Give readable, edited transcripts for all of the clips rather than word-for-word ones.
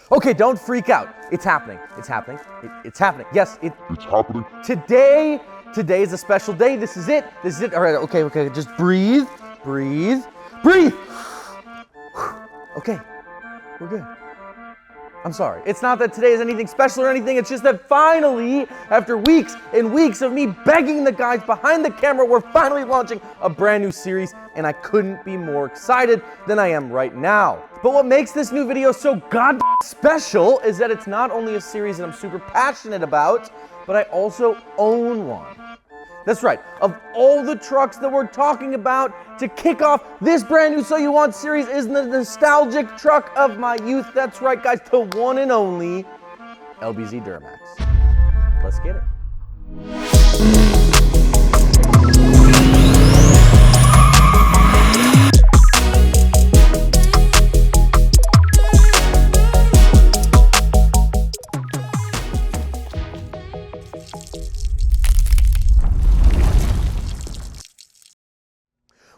Okay, don't freak out. It's happening. It's happening. It's happening. Yes, It's happening. Today is a special day. This is it. All right, okay. Just breathe. Okay, we're good. I'm sorry. It's not that today is anything special or anything. It's just that finally, after weeks and weeks of me begging the guys behind the camera, we're finally launching a brand new series, and I couldn't be more excited than I am right now. But what makes this new video so god special is that it's not only a series that I'm super passionate about, but I also own one. That's right, of all the trucks that we're talking about to kick off this brand new So You Want series is the nostalgic truck of my youth. That's right, guys, the one and only LBZ Duramax. Let's get it.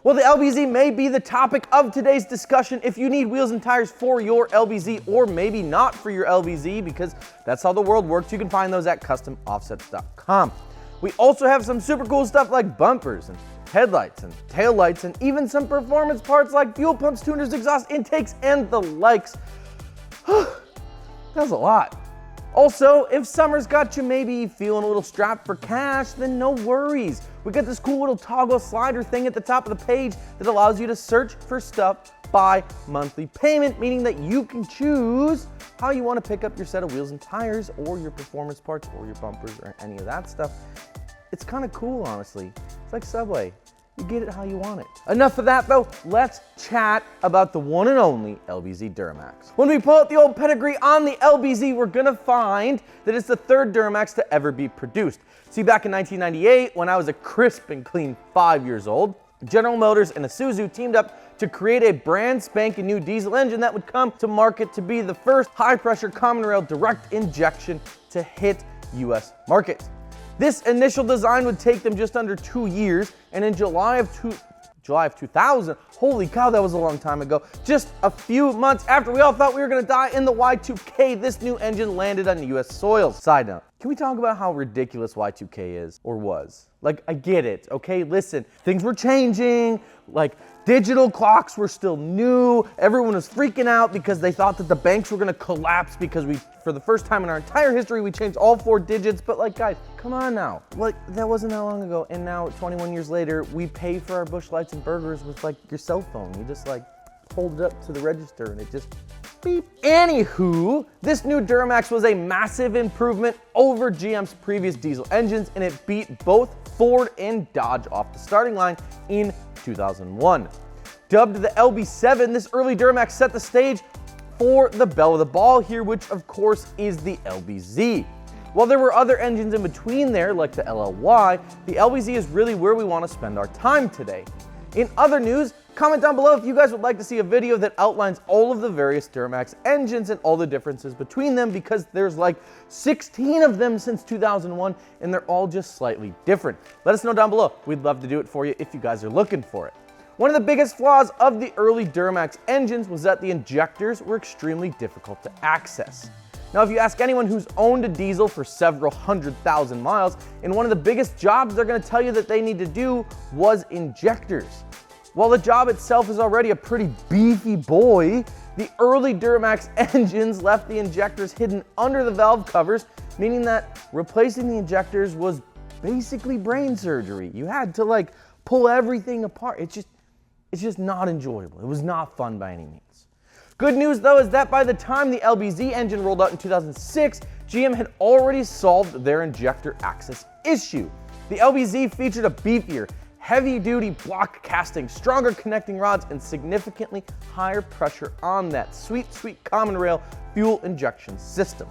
Well, the LBZ may be the topic of today's discussion. If you need wheels and tires for your LBZ, or maybe not for your LBZ, because that's how the world works, you can find those at customoffsets.com. We also have some super cool stuff like bumpers and headlights and taillights, and even some performance parts like fuel pumps, tuners, exhaust intakes, and the likes. That's a lot. Also, if summer's got you maybe feeling a little strapped for cash, then no worries. We got this cool little toggle slider thing at the top of the page that allows you to search for stuff by monthly payment, meaning that you can choose how you want to pick up your set of wheels and tires, or your performance parts, or your bumpers, or any of that stuff. It's kind of cool, honestly. It's like Subway. You get it how you want it. Enough of that though, let's chat about the one and only LBZ Duramax. When we pull out the old pedigree on the LBZ, we're gonna find that it's the third Duramax to ever be produced. See, back in 1998, when I was a crisp and clean 5 years old, General Motors and Isuzu teamed up to create a brand spanking new diesel engine that would come to market to be the first high pressure common rail direct injection to hit US markets. This initial design would take them just under 2 years, and in July of 2000, holy cow, that was a long time ago, just a few months after we all thought we were gonna die in the Y2K, this new engine landed on US soil. Side note, can we talk about how ridiculous Y2K is, or was? Like, I get it, okay? Listen, things were changing, like digital clocks were still new, everyone was freaking out because they thought that the banks were gonna collapse because for the first time in our entire history, we changed all 4 digits, but like, guys, come on now. Like, that wasn't that long ago, and now 21 years later, we pay for our Busch Lights and burgers with like your cell phone. You just like hold it up to the register and it just beep. Anywho, this new Duramax was a massive improvement over GM's previous diesel engines, and it beat both Ford and Dodge off the starting line in 2001. Dubbed the LB7, this early Duramax set the stage for the belle of the ball here, which of course is the LBZ. While there were other engines in between there, like the LLY, the LBZ is really where we want to spend our time today. In other news, comment down below if you guys would like to see a video that outlines all of the various Duramax engines and all the differences between them, because there's like 16 of them since 2001, and they're all just slightly different. Let us know down below. We'd love to do it for you if you guys are looking for it. One of the biggest flaws of the early Duramax engines was that the injectors were extremely difficult to access. Now, if you ask anyone who's owned a diesel for several 100,000 miles, and one of the biggest jobs they're gonna tell you that they need to do was injectors. While the job itself is already a pretty beefy boy, the early Duramax engines left the injectors hidden under the valve covers, meaning that replacing the injectors was basically brain surgery. You had to like pull everything apart. It's just not enjoyable. It was not fun by any means. Good news though is that by the time the LBZ engine rolled out in 2006, GM had already solved their injector access issue. The LBZ featured a beefier, heavy-duty block casting, stronger connecting rods, and significantly higher pressure on that sweet common rail fuel injection system.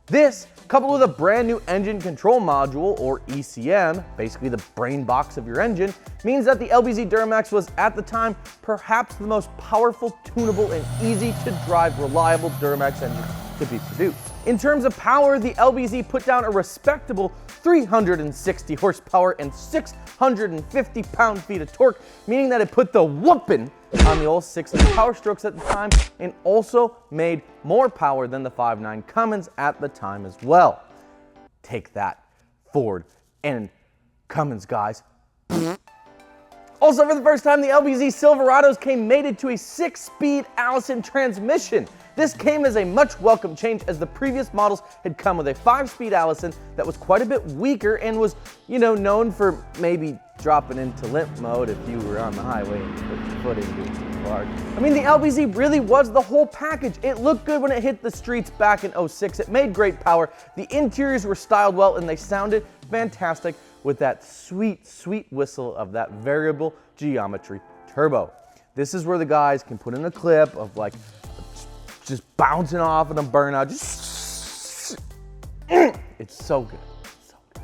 This, coupled with a brand new engine control module, or ECM, basically the brain box of your engine, means that the LBZ Duramax was at the time perhaps the most powerful, tunable, and easy to drive reliable Duramax engine to be produced. In terms of power, the LBZ put down a respectable 360 horsepower and 650 pound-feet of torque, meaning that it put the whooping on the old 6-inch Power Strokes at the time, and also made more power than the 5.9 Cummins at the time as well. Take that, Ford and Cummins guys. Also, for the first time, the LBZ Silverados came mated to a 6-speed Allison transmission. This came as a much welcome change, as the previous models had come with a 5-speed Allison that was quite a bit weaker and was, known for maybe dropping into limp mode if you were on the highway and put your foot into it too hard. I mean, the LBZ really was the whole package. It looked good when it hit the streets back in '06. It made great power. The interiors were styled well, and they sounded fantastic with that sweet, sweet whistle of that variable geometry turbo. This is where the guys can put in a clip of like just bouncing off and a burnout. It's so good. So good.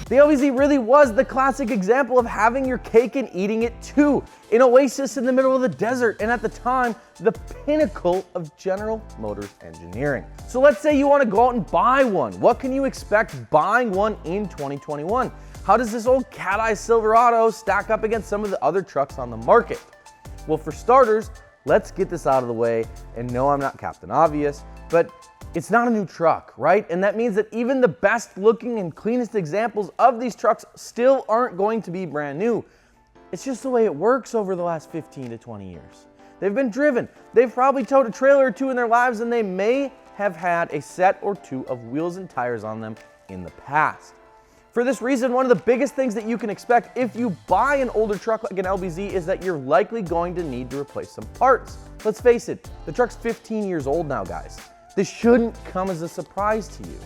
The LBZ really was the classic example of having your cake and eating it too. An oasis in the middle of the desert, and at the time, the pinnacle of General Motors engineering. So let's say you want to go out and buy one. What can you expect buying one in 2021? How does this old cat-eye Silverado stack up against some of the other trucks on the market? Well, for starters, let's get this out of the way, and no, I'm not Captain Obvious, but it's not a new truck, right? And that means that even the best looking and cleanest examples of these trucks still aren't going to be brand new. It's just the way it works over the last 15 to 20 years. They've been driven, they've probably towed a trailer or two in their lives, and they may have had a set or two of wheels and tires on them in the past. For this reason, one of the biggest things that you can expect if you buy an older truck like an LBZ is that you're likely going to need to replace some parts. Let's face it, the truck's 15 years old now, guys. This shouldn't come as a surprise to you.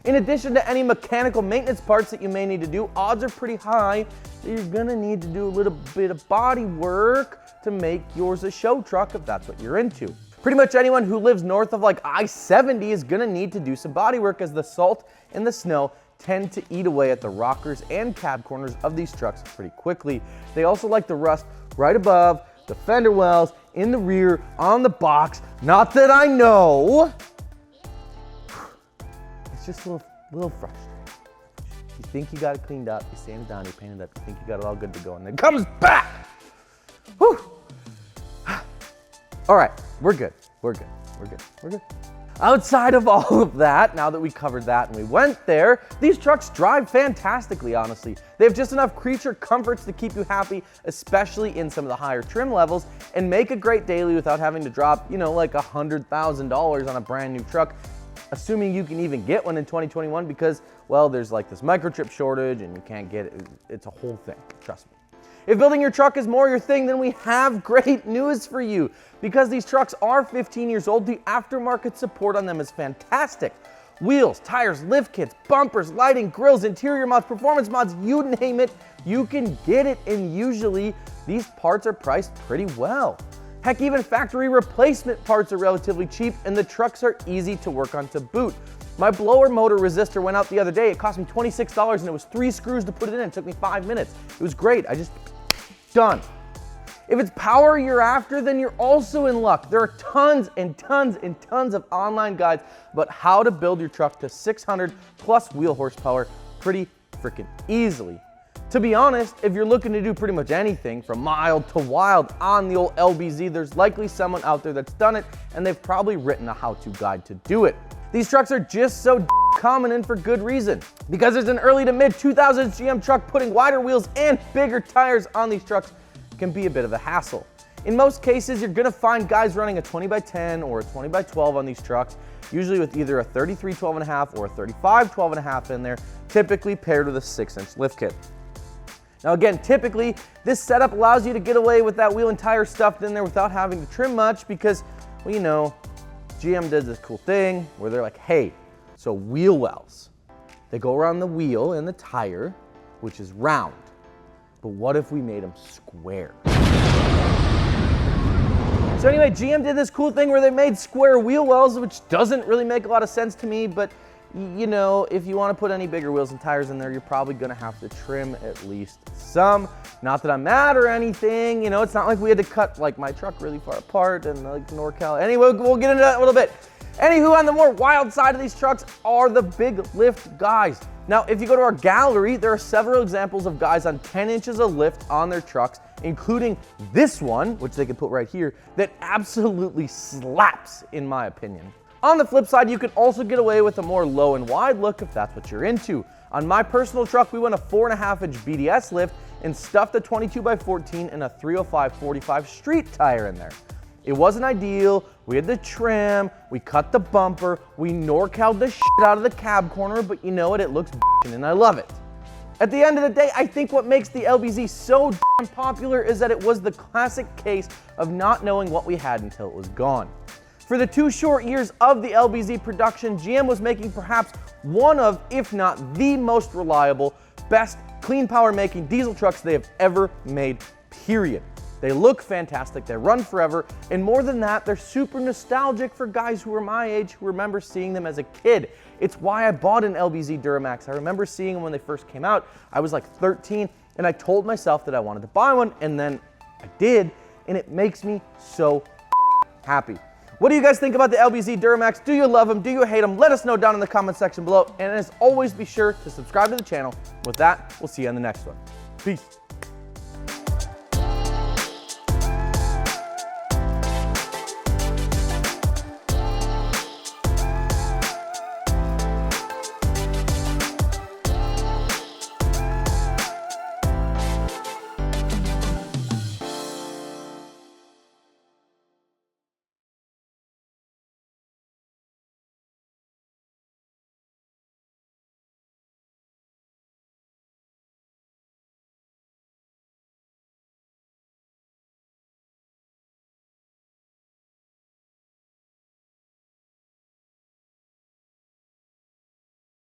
In addition to any mechanical maintenance parts that you may need to do, odds are pretty high that you're gonna need to do a little bit of body work to make yours a show truck if that's what you're into. Pretty much anyone who lives north of like I-70 is gonna need to do some body work, as the salt and the snow tend to eat away at the rockers and cab corners of these trucks pretty quickly. They also like to rust right above the fender wells, in the rear, on the box. Not that I know. It's just a little frustrating. You think you got it cleaned up, you sand it down, you paint it up, you think you got it all good to go, and then it comes back. Whew. All right, we're good. Outside of all of that, now that we covered that and we went there, these trucks drive fantastically, honestly. They have just enough creature comforts to keep you happy, especially in some of the higher trim levels, and make a great daily without having to drop, like $100,000 on a brand new truck, assuming you can even get one in 2021 because, well, there's like this microchip shortage and you can't get it. It's a whole thing, trust me. If building your truck is more your thing, then we have great news for you. Because these trucks are 15 years old, the aftermarket support on them is fantastic. Wheels, tires, lift kits, bumpers, lighting, grills, interior mods, performance mods, you name it, you can get it, and usually these parts are priced pretty well. Heck, even factory replacement parts are relatively cheap, and the trucks are easy to work on to boot. My blower motor resistor went out the other day. It cost me $26 and it was 3 screws to put it in. It took me 5 minutes. It was great. Done. If it's power you're after, then you're also in luck. There are tons and tons and tons of online guides about how to build your truck to 600 plus wheel horsepower pretty freaking easily. To be honest, if you're looking to do pretty much anything from mild to wild on the old LBZ, there's likely someone out there that's done it, and they've probably written a how-to guide to do it. These trucks are just so common, and for good reason. Because there's an early to mid 2000s GM truck, putting wider wheels and bigger tires on these trucks can be a bit of a hassle. In most cases, you're gonna find guys running a 20x10 or a 20x12 on these trucks, usually with either a 33 12.5 or a 35 12.5 in there, typically paired with a 6-inch lift kit. Now again, typically, this setup allows you to get away with that wheel and tire stuffed in there without having to trim much because, well, GM does this cool thing where they're like, hey, so wheel wells, they go around the wheel and the tire, which is round. But what if we made them square? So anyway, GM did this cool thing where they made square wheel wells, which doesn't really make a lot of sense to me, but if you want to put any bigger wheels and tires in there, you're probably going to have to trim at least some. Not that I'm mad or anything, it's not like we had to cut like my truck really far apart and like NorCal. Anyway, we'll get into that in a little bit. Anywho, on the more wild side of these trucks are the big lift guys. Now, if you go to our gallery, there are several examples of guys on 10 inches of lift on their trucks, including this one, which they can put right here, that absolutely slaps, in my opinion. On the flip side, you can also get away with a more low and wide look if that's what you're into. On my personal truck, we went a 4.5-inch BDS lift and stuffed a 22x14 and a 305/45 street tire in there. It wasn't ideal, we had the trim, we cut the bumper, we NorCal'd the shit out of the cab corner, but you know what, it looks b***ing and I love it. At the end of the day, I think what makes the LBZ so damn popular is that it was the classic case of not knowing what we had until it was gone. For the 2 short years of the LBZ production, GM was making perhaps one of, if not the most reliable, best clean power making diesel trucks they have ever made, period. They look fantastic, they run forever, and more than that, they're super nostalgic for guys who are my age who remember seeing them as a kid. It's why I bought an LBZ Duramax. I remember seeing them when they first came out. I was like 13, and I told myself that I wanted to buy one, and then I did, and it makes me so happy. What do you guys think about the LBZ Duramax? Do you love them? Do you hate them? Let us know down in the comment section below, and as always, be sure to subscribe to the channel. With that, we'll see you on the next one. Peace.